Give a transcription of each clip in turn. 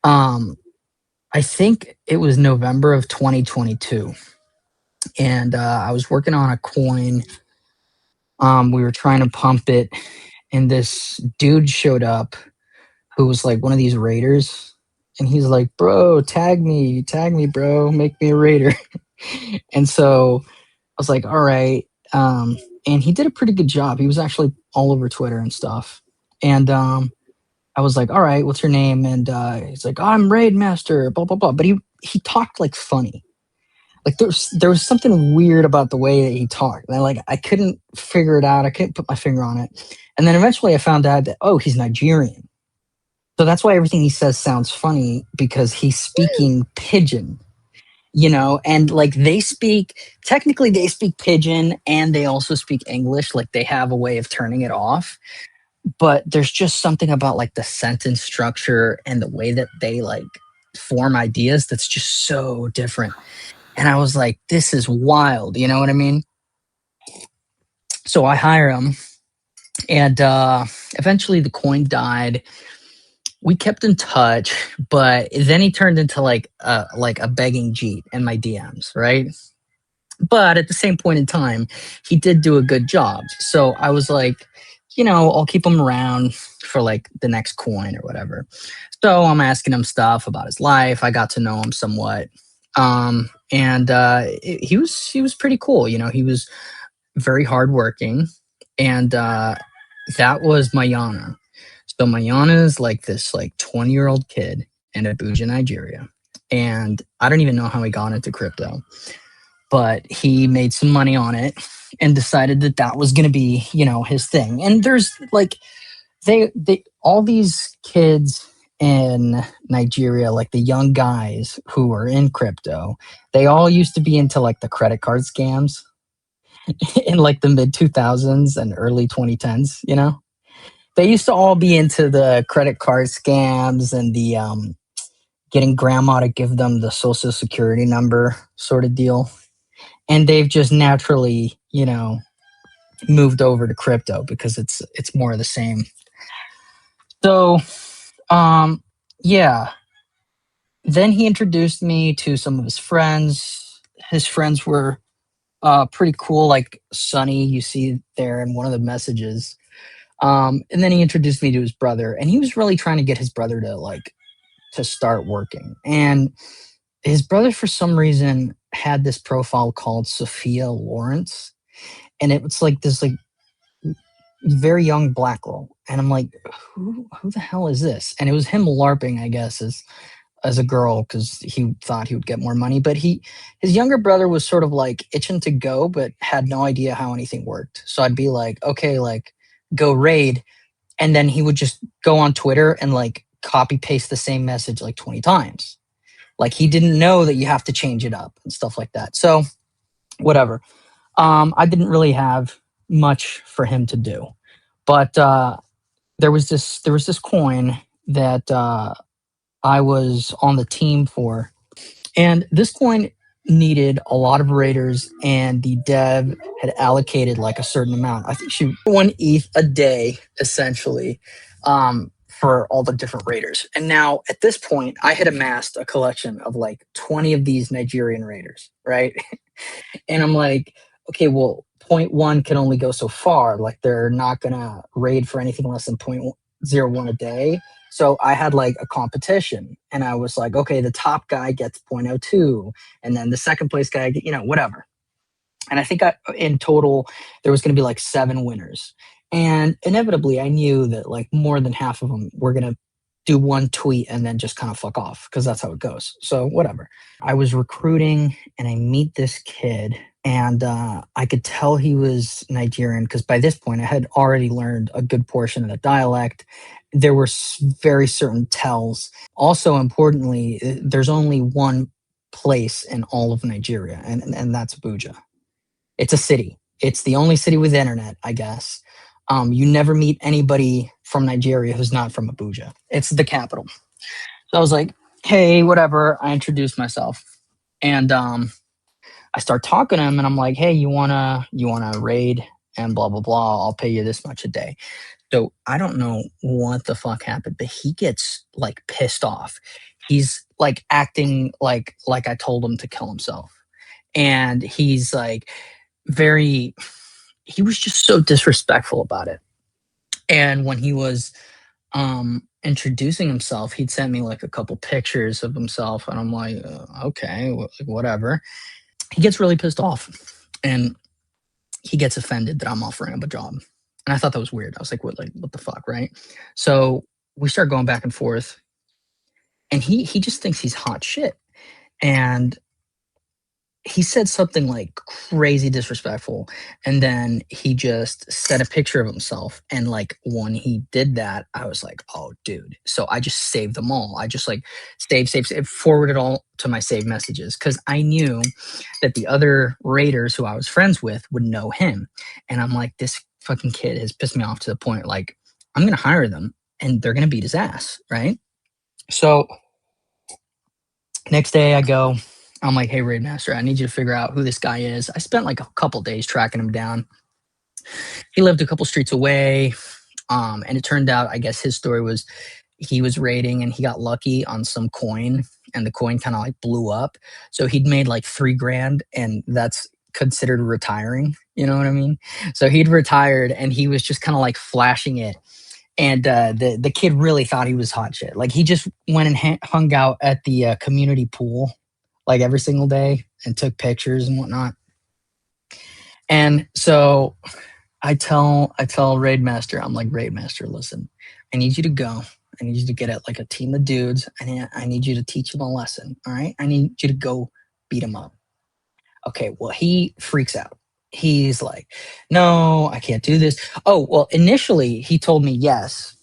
Um, I think it was November of 2022, and I was working on a coin. We were trying to pump it, and this dude showed up who was like one of these raiders, and he's like, "Bro, tag me, bro, make me a raider." And so I was like, "All right." And he did a pretty good job. He was actually all over Twitter and stuff. And I was like, "All right, what's your name?" And he's like, "I'm Raid Master," blah blah blah. But he talked like funny. Like there was something weird about the way that he talked. And I couldn't figure it out. I couldn't put my finger on it. And then eventually I found out that, oh, he's Nigerian. So that's why everything he says sounds funny, because he's speaking pidgin, and like technically they speak pidgin and they also speak English. Like they have a way of turning it off, but there's just something about like the sentence structure and the way that they like form ideas that's just so different. And I was like, this is wild. You know what I mean? So I hire him, and eventually the coin died. We kept in touch, but then he turned into like a begging Jeet in my DMs, right? But at the same point in time, he did do a good job. So I was like, I'll keep him around for like the next coin or whatever. So I'm asking him stuff about his life. I got to know him somewhat. And he was pretty cool. He was very hardworking, and that was Mayana. So Mayana is like this like 20-year-old kid in Abuja, Nigeria. And I don't even know how he got into crypto, but he made some money on it and decided that that was going to be, his thing. And there's like they all these kids in Nigeria, like the young guys who are in crypto, they all used to be into like the credit card scams in like the mid 2000s and early 2010s, They used to all be into the credit card scams and the getting grandma to give them the social security number sort of deal. And they've just naturally, moved over to crypto because it's more of the same. So, yeah. Then he introduced me to some of his friends. His friends were pretty cool, like Sonny, you see there in one of the messages. And then he introduced me to his brother, and he was really trying to get his brother to start working. And his brother, for some reason, had this profile called Sophia Lawrence, and it was like this like very young black girl. And I'm like, who the hell is this? And it was him LARPing, I guess, as a girl, because he thought he would get more money. But his younger brother was sort of like itching to go, but had no idea how anything worked. So I'd be like, okay, like go raid, and then he would just go on Twitter and like copy paste the same message like 20 times. Like he didn't know that you have to change it up and stuff like that. So whatever. I didn't really have much for him to do, but there was this coin that I was on the team for, and this coin needed a lot of raiders, and the dev had allocated like a certain amount. I think she 1 ETH a day, essentially, for all the different raiders. And now at this point, I had amassed a collection of like 20 of these Nigerian raiders, right? And I'm like, okay, well, point one can only go so far. Like they're not gonna raid for anything less than 0.01 a day. So I had like a competition, and I was like, okay, the top guy gets 0.02, and then the second place guy, whatever. And I think in total there was going to be like 7 winners. And inevitably, I knew that like more than half of them were going to do one tweet and then just kind of fuck off, because that's how it goes. So whatever. I was recruiting, and I meet this kid, and I could tell he was Nigerian because by this point I had already learned a good portion of the dialect. There were very certain tells. Also, importantly, there's only one place in all of Nigeria, and that's Abuja. It's a city. It's the only city with internet, I guess. You never meet anybody from Nigeria who's not from Abuja. It's the capital. So I was like, hey, whatever. I introduced myself, and I start talking to him, and I'm like, hey, you wanna raid and blah blah blah. I'll pay you this much a day. So I don't know what the fuck happened, but he gets like pissed off. he's like acting like I told him to kill himself. And he's like very he was just so disrespectful about it. And when he was introducing himself, he'd sent me like a couple pictures of himself, and I'm like, okay, whatever. He gets really pissed off, and he gets offended that I'm offering him a job. And I thought that was weird. I was like, what the fuck, right? So we start going back and forth, and he just thinks he's hot shit. And he said something like crazy disrespectful, and then he just set a picture of himself. And like when he did that, I was like, oh dude. So I just saved them all. I just like save, forwarded all to my saved messages, because I knew that the other raiders who I was friends with would know him. And I'm like, this fucking kid has pissed me off to the point like I'm gonna hire them and they're gonna beat his ass, right? So next day I go, I'm like, hey, Raid Master, I need you to figure out who this guy is. I spent like a couple days tracking him down. He lived a couple streets away. And it turned out, I guess his story was he was raiding and he got lucky on some coin, and the coin kind of like blew up. So he'd made like 3 grand, and that's considered retiring. You know what I mean? So he'd retired and he was just kind of like flashing it. And the kid really thought he was hot shit. Like he just went and hung out at the community pool like every single day and took pictures and whatnot. And so I tell Raid Master, I'm like, Raid Master, listen, I need you to go. I need you to get at like a team of dudes. I need you to teach them a lesson. All right. I need you to go beat them up. Okay. Well, he freaks out. He's like, no, I can't do this. Oh, well, initially he told me yes.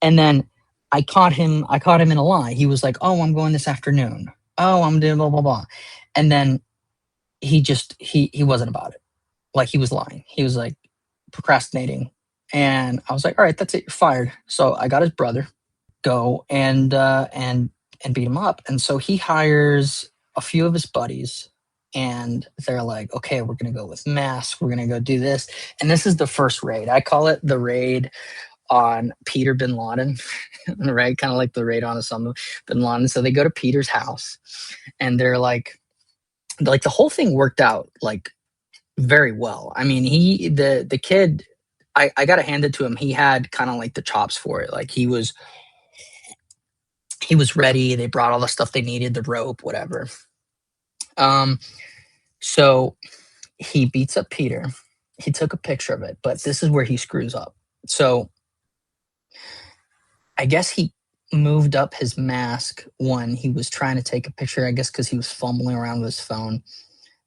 And then I caught him in a lie. He was like, oh, I'm going this afternoon. Oh, I'm doing blah, blah, blah. And then he wasn't about it. Like he was lying. He was like procrastinating. And I was like, all right, that's it, you're fired. So I got his brother, go and beat him up. And so he hires a few of his buddies, and they're like, okay, we're gonna go with masks, we're gonna go do this. And this is the first raid. I call it the raid on Peter bin Laden, right? Kind of like the raid on Osama bin Laden. So they go to Peter's house, and they're like the whole thing worked out like very well. I mean, the kid, I gotta hand it to him. He had kind of like the chops for it. Like he was ready. They brought all the stuff they needed, the rope, whatever. Um, so he beats up Peter. He took a picture of it, but this is where he screws up. So I guess he moved up his mask when he was trying to take a picture. I guess because he was fumbling around with his phone.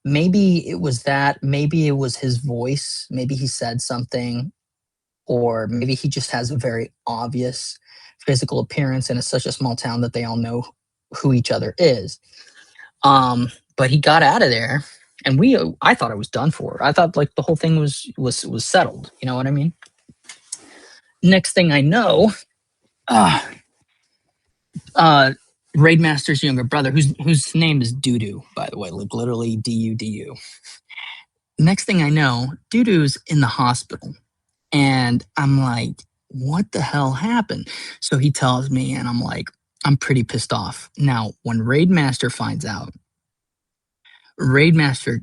Maybe it was that. Maybe it was his voice. Maybe he said something, or maybe he just has a very obvious physical appearance, and it's such a small town that they all know who each other is. But he got out of there, and I thought it was done for. I thought like the whole thing was settled. You know what I mean? Next thing I know, uh, uh, Raidmaster's younger brother, whose name is Dudu, by the way, like literally Dudu. Next thing I know, Dudu's in the hospital. And I'm like, what the hell happened? So he tells me, and I'm like, I'm pretty pissed off. Now, when Raidmaster finds out, Raidmaster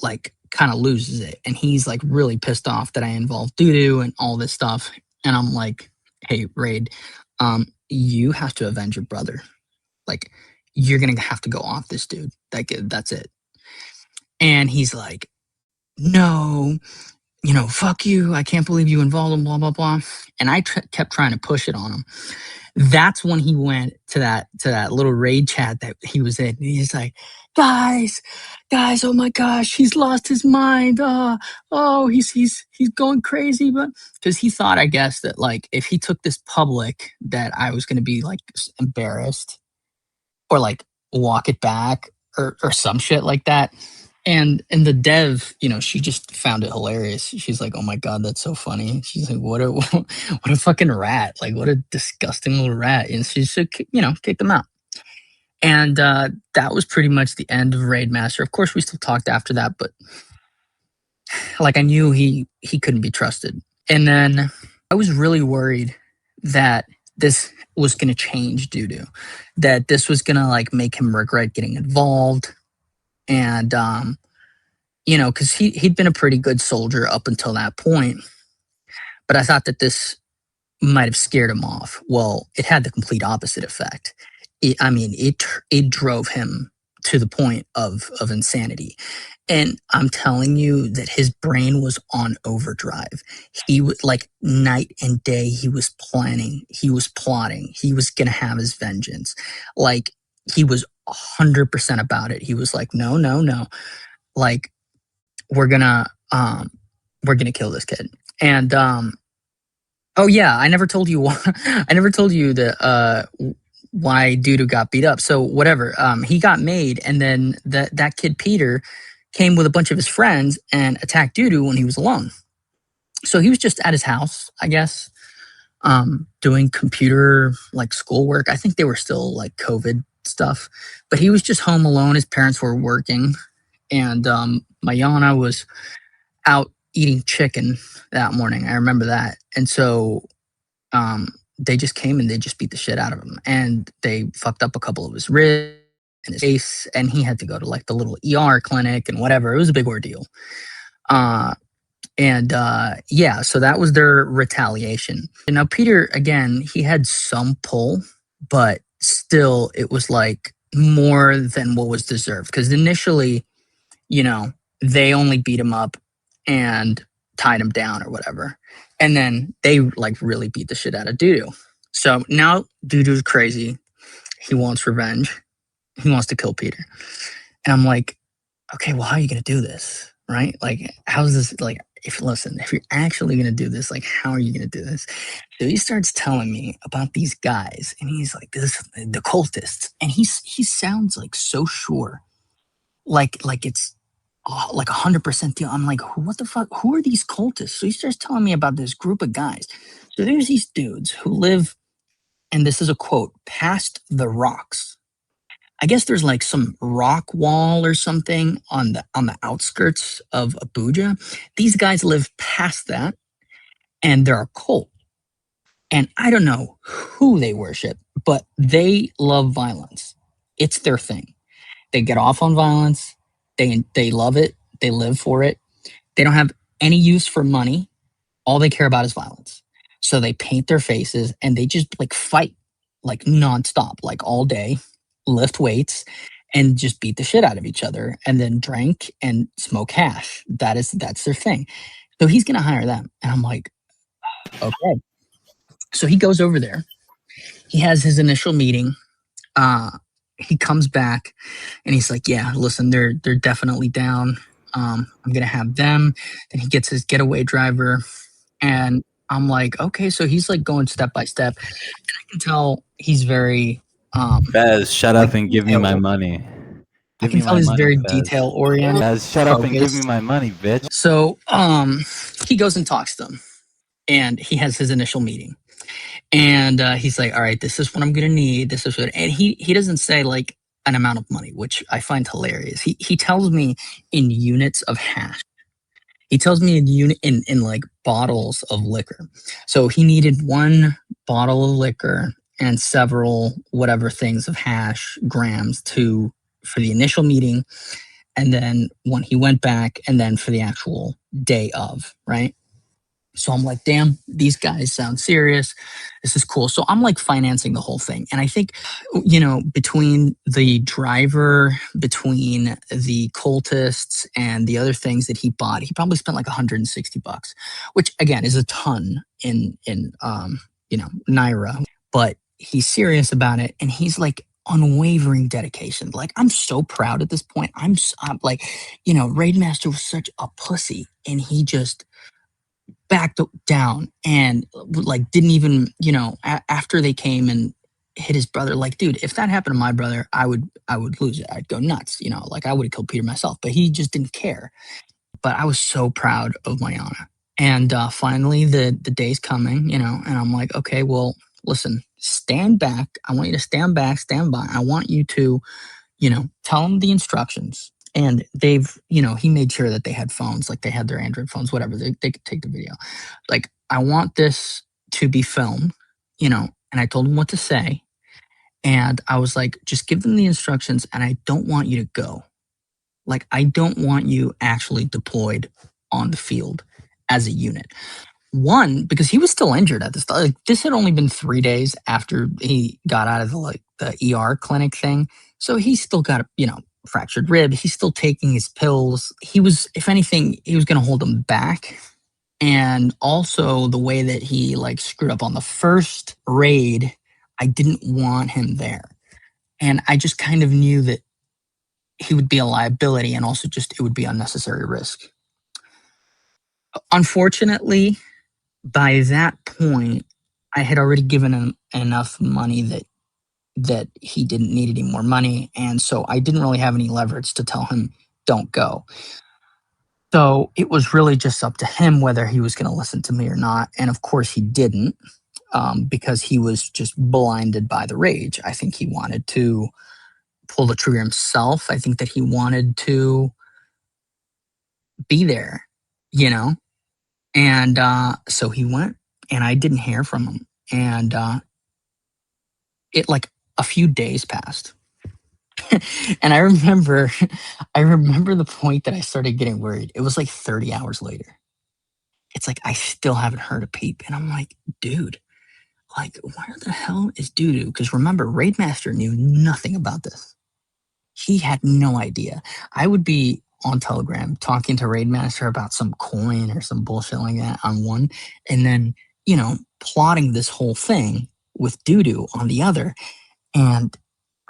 like kind of loses it. And he's like really pissed off that I involved Dudu and all this stuff. And I'm like, hey, Raid, you have to avenge your brother. Like, you're gonna have to go off this dude. That's it. And he's like, no, fuck you. I can't believe you involved him, blah, blah, blah. And I kept trying to push it on him. That's when he went to that little raid chat that he was in. He's like, guys, oh my gosh, he's lost his mind. He's going crazy. But because he thought, I guess, that like if he took this public, that I was going to be like embarrassed or like walk it back or some shit like that. And the dev, she just found it hilarious. She's like, "Oh my god, that's so funny." She's like, "What a what a fucking rat! Like, what a disgusting little rat!" And she should, kick them out. And that was pretty much the end of Raid Master. Of course, we still talked after that, but like I knew he couldn't be trusted. And then I was really worried that this was going to change Dudu, that this was going to like make him regret getting involved. And, because he'd been a pretty good soldier up until that point. But I thought that this might have scared him off. Well, it had the complete opposite effect. It drove him to the point of insanity. And I'm telling you that his brain was on overdrive. He was like night and day. He was planning. He was plotting. He was gonna have his vengeance. Like he was 100% about it. He was like, no, no, no. Like we're gonna um we're gonna kill this kid. And oh yeah, I never told you why, I never told you that why Dudu got beat up. So whatever, he got made, and then that kid Peter came with a bunch of his friends and attacked Dudu when he was alone. So he was just at his house, I guess, doing computer like schoolwork. I think they were still like COVID stuff, but he was just home alone. His parents were working, and Mayana was out eating chicken that morning. I remember that. And so they just came and they just beat the shit out of him. And they fucked up a couple of his ribs and his face. And he had to go to like the little ER clinic and whatever. It was a big ordeal. Yeah, so that was their retaliation. And now, Peter, again, he had some pull, but still, it was like more than what was deserved. Because initially, they only beat him up and tied him down or whatever. And then they like really beat the shit out of Dudu. So now Dudu's crazy. He wants revenge. He wants to kill Peter. And I'm like, okay, well, how are you going to do this? Right? Like, how's this? Like, if you're actually going to do this, like, how are you going to do this? So he starts telling me about these guys, and he's like, the cultists. And he sounds like so sure. Like it's like 100% deal. I'm like, what the fuck? Who are these cultists? So he starts telling me about this group of guys. So there's these dudes who live, and this is a quote, past the rocks. I guess there's like some rock wall or something on the outskirts of Abuja. These guys live past that, and they're a cult. And I don't know who they worship, but they love violence. It's their thing. They get off on violence. They love it. They live for it. They don't have any use for money. All they care about is violence. So they paint their faces and they just like fight like nonstop, like all day, lift weights, and just beat the shit out of each other, and then drink and smoke hash. That's their thing. So he's gonna hire them. And I'm like, okay. So he goes over there. He has his initial meeting. He comes back and he's like, yeah, listen, they're definitely down. I'm gonna have them. Then he gets his getaway driver, and I'm like, okay, so he's like going step by step. And I can tell he's very Fez, shut up and give me my money. I can tell he's very detail oriented. Fez, shut up and give me my money, bitch. So he goes and talks to them, and he has his initial meeting. And he's like, all right, this is what I'm going to need. This is what, and he doesn't say like an amount of money, which I find hilarious. He tells me in units of hash. He tells me in like bottles of liquor. So he needed one bottle of liquor and several whatever things of hash grams for the initial meeting, and then when he went back, and then for the actual day of, right? So I'm like, damn, these guys sound serious. This is cool. So I'm like financing the whole thing. And I think, between the driver, between the cultists, and the other things that he bought, he probably spent like $160, which again is a ton in Naira. But he's serious about it, and he's like unwavering dedication. Like, I'm so proud at this point. I'm like, Raidmaster was such a pussy, and he just backed down and like didn't even after they came and hit his brother. Like, dude, if that happened to my brother, I would lose it. I'd go nuts. Like I would have killed Peter myself, but he just didn't care. But I was so proud of Mayana. And finally the day's coming, and I'm like, okay, well, listen, stand back. I want you to stand back, stand by. I want you to tell them the instructions. And he made sure that they had phones, like they had their Android phones, whatever, they could take the video. Like, I want this to be filmed, and I told him what to say. And I was like, just give them the instructions, and I don't want you to go. Like, I don't want you actually deployed on the field as a unit. One, because he was still injured at this time. Like, this had only been 3 days after he got out of the ER clinic thing. So he's still got a fractured rib. He's still taking his pills. He was, if anything, he was going to hold him back. And also the way that he like screwed up on the first raid, I didn't want him there. And I just kind of knew that he would be a liability, and also just it would be unnecessary risk. Unfortunately, by that point, I had already given him enough money that he didn't need any more money, and so I didn't really have any leverage to tell him don't go. So it was really just up to him whether he was going to listen to me or not, and of course he didn't, because he was just blinded by the rage. I think he wanted to pull the trigger himself. I think that he wanted to be there, you know, and so he went, and I didn't hear from him, and it like a few days passed. And I remember the point that I started getting worried. It was like 30 hours later. It's like I still haven't heard a peep, and I'm like, dude, like where the hell is Doodoo? Because remember, Raidmaster knew nothing about this. He had no idea. I would be on Telegram talking to Raidmaster about some coin or some bullshit like that on one, and then plotting this whole thing with Doodoo on the other, and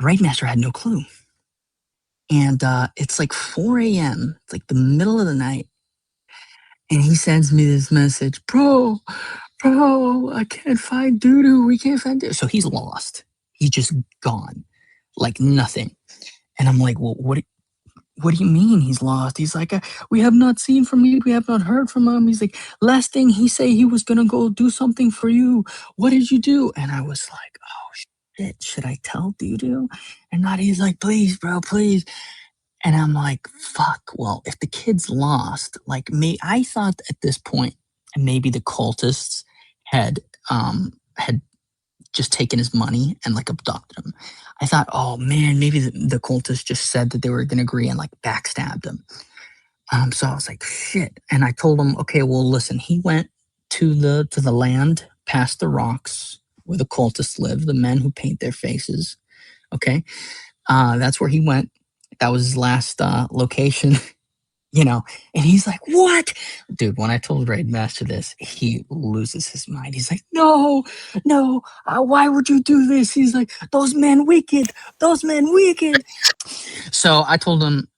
Raidmaster had no clue. And it's like 4 a.m. It's like the middle of the night. And he sends me this message, bro, I can't find Doodoo. We can't find Doodoo. So he's lost. He's just gone. Like nothing. And I'm like, well, what do you mean he's lost? He's like, we have not seen from him. We have not heard from him. He's like, last thing he say he was going to go do something for you. What did you do? And I was like, oh, shit, should I tell Doodoo? And not, he's like, please, bro, please. And I'm like, fuck, well, if the kid's lost, like me, I thought at this point, maybe the cultists had just taken his money and like abducted him. I thought, oh man, maybe the cultists just said that they were gonna agree and like backstabbed him. So I was like, shit. And I told him, okay, well listen, he went to the land past the rocks where the cultists live, the men who paint their faces. Okay. That's where he went. That was his last location, And he's like, "What, dude?" When I told Raidmaster this, he loses his mind. He's like, "No, no, why would you do this?" He's like, "Those men wicked, those men wicked." So I told him,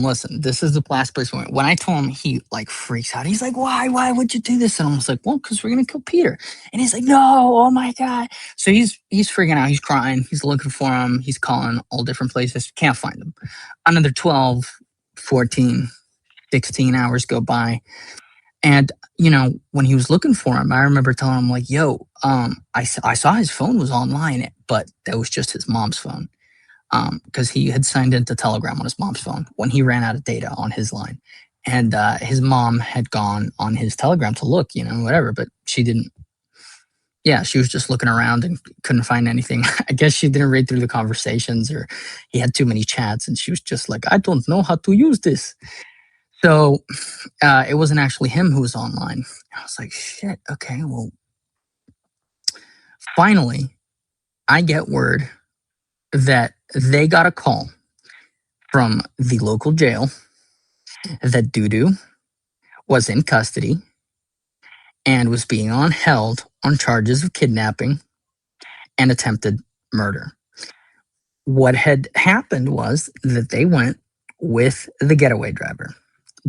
listen, this is the last place we went. When I told him, he like freaks out. He's like, why would you do this? And I was like, well, because we're gonna kill Peter. And he's like, no, oh my god. So he's freaking out. He's crying. He's looking for him. He's calling all different places. Can't find him. Another 12, 14, 16 hours go by. And when he was looking for him, I remember telling him like, yo, I saw his phone was online, but that was just his mom's phone. Because he had signed into Telegram on his mom's phone when he ran out of data on his line. And his mom had gone on his Telegram to look, whatever, but she didn't. Yeah, she was just looking around and couldn't find anything. I guess she didn't read through the conversations, or he had too many chats, and she was just like, I don't know how to use this. So it wasn't actually him who was online. I was like, shit, okay, well, finally, I get word that they got a call from the local jail that Doodoo was in custody and was being held on charges of kidnapping and attempted murder. What had happened was that they went with the getaway driver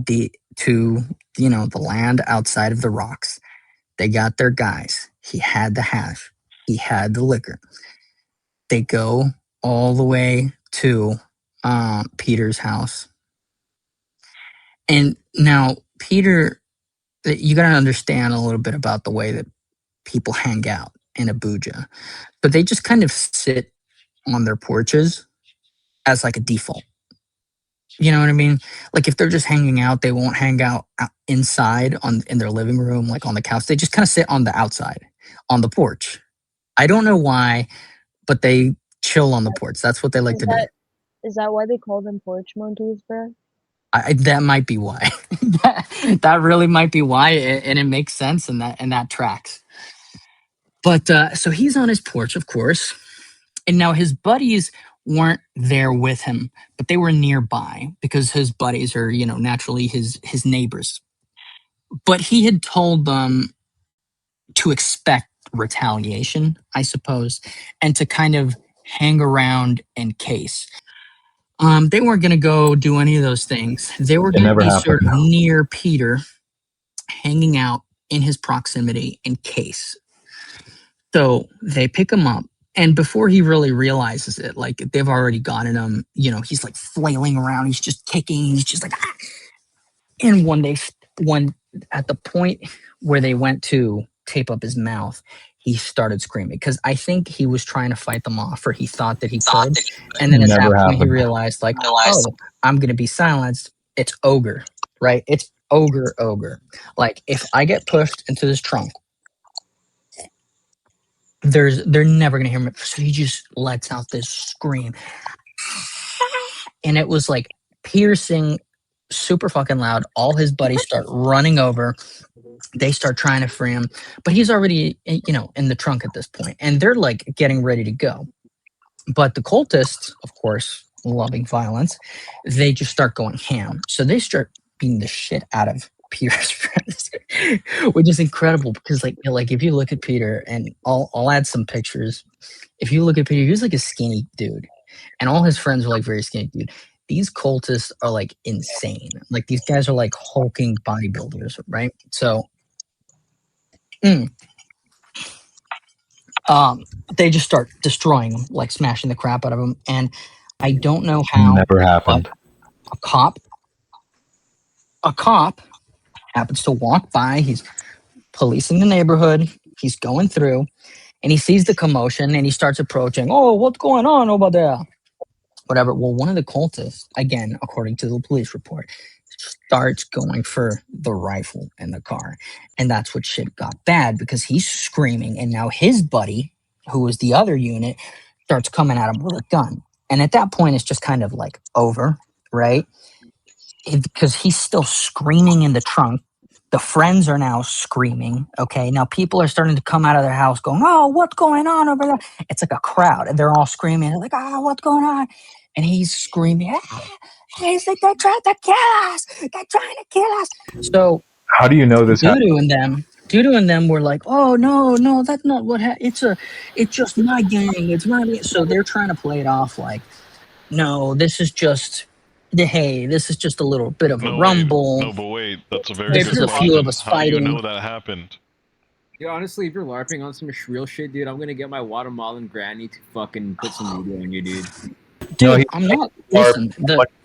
to the land outside of the rocks. They got their guys. He had the hash. He had the liquor. They go all the way to Peter's house. And now Peter, you got to understand a little bit about the way that people hang out in Abuja, but they just kind of sit on their porches as like a default. You know what I mean? Like if they're just hanging out, they won't hang out inside in their living room, like on the couch. They just kind of sit on the outside, on the porch. I don't know why, but they chill on the porch. That's what they like to do. Is that why they call them porch monkeys, bro? That might be why. That really might be why, and it makes sense, and that tracks. But so he's on his porch, of course, and now his buddies weren't there with him, but they were nearby because his buddies are, naturally his neighbors. But he had told them to expect retaliation, I suppose, and to kind of hang around in case. They weren't going to go do any of those things. They were going to be sort of near Peter, hanging out in his proximity in case. So they pick him up. And before he really realizes it, like they've already gotten him, he's like flailing around. He's just kicking. He's just like, ah! And one at the point where they went to tape up his mouth, he started screaming because I think he was trying to fight them off, or he thought that he could. And then at that point, he realized, like, oh, I'm going to be silenced. It's ogre, right? It's ogre. Like, if I get pushed into this trunk, they're never going to hear me. So he just lets out this scream. And it was like piercing, super fucking loud. All his buddies start running over. They start trying to free him, but he's already, in the trunk at this point, and they're like getting ready to go. But the cultists, of course, loving violence, they just start going ham. So they start beating the shit out of Peter's friends, which is incredible because, like if you look at Peter, and I'll add some pictures. If you look at Peter, he's like a skinny dude, and all his friends are like very skinny dude. These cultists are like insane. Like these guys are like hulking bodybuilders, right? So, they just start destroying them, like smashing the crap out of them. And I don't know how. Never happened. A cop happens to walk by. He's policing the neighborhood. He's going through, and he sees the commotion, and he starts approaching. Oh, what's going on over there? Whatever. Well, one of the cultists, again, according to the police report, starts going for the rifle in the car. And that's what shit got bad because he's screaming. And now his buddy, who was the other unit, starts coming at him with a gun. And at that point, it's just kind of like over, right? Because he's still screaming in the trunk. The friends are now screaming. Okay. Now people are starting to come out of their house going, oh, what's going on over there? It's like a crowd. And they're all screaming. They're like, oh, what's going on? And he's screaming, he's like, they're trying to kill us. They're trying to kill us. So how do you know this? Dudu and them were like, oh, no, that's not what happened. It's just my gang. It's my gang. So they're trying to play it off like, no, this is just a little bit of a rumble. No, but wait, that's a very There's good a few of us How do you fighting. know that happened? Dude, honestly, if you're LARPing on some shrill shit, dude, I'm gonna get my Guatemalan granny to fucking put some media on you, dude. Dude, I'm not. Listen,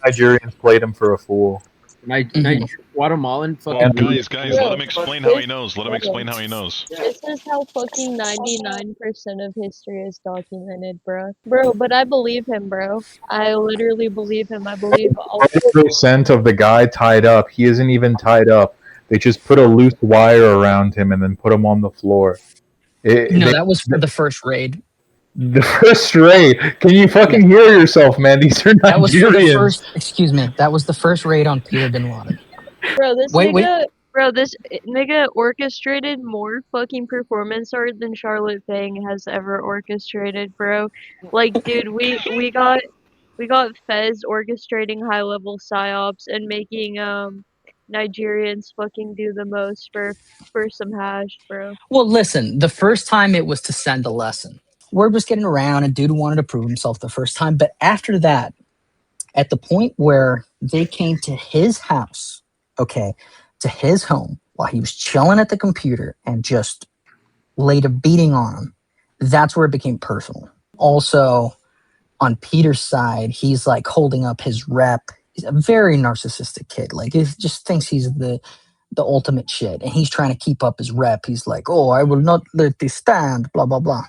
Nigerians played him for a fool. Guatemalan fucking. Guys, let him explain how he knows. Let him explain how he knows. This is how fucking 99% of history is documented, bro. Bro, but I believe him, bro. I literally believe him. I believe all. 100% of the guy tied up. He isn't even tied up. They just put a loose wire around him and then put him on the floor. That was for the first raid. The first raid? Can you fucking hear yourself, man? These are Nigerians. That was for the first. Excuse me. That was the first raid on Peter Bin Laden. Bro, this nigga orchestrated more fucking performance art than Charlotte Fang has ever orchestrated, bro. Like, dude, we got Fez orchestrating high level psyops and making Nigerians fucking do the most for some hash, bro. Well, listen, the first time it was to send a lesson. Word was getting around, and dude wanted to prove himself the first time. But after that, at the point where they came to his house, to his home, while he was chilling at the computer and just laid a beating on him, that's where it became personal. Also, on Peter's side, he's like holding up his rep. He's a very narcissistic kid. Like, he just thinks he's the ultimate shit, and he's trying to keep up his rep. He's like, oh, I will not let this stand, blah, blah, blah.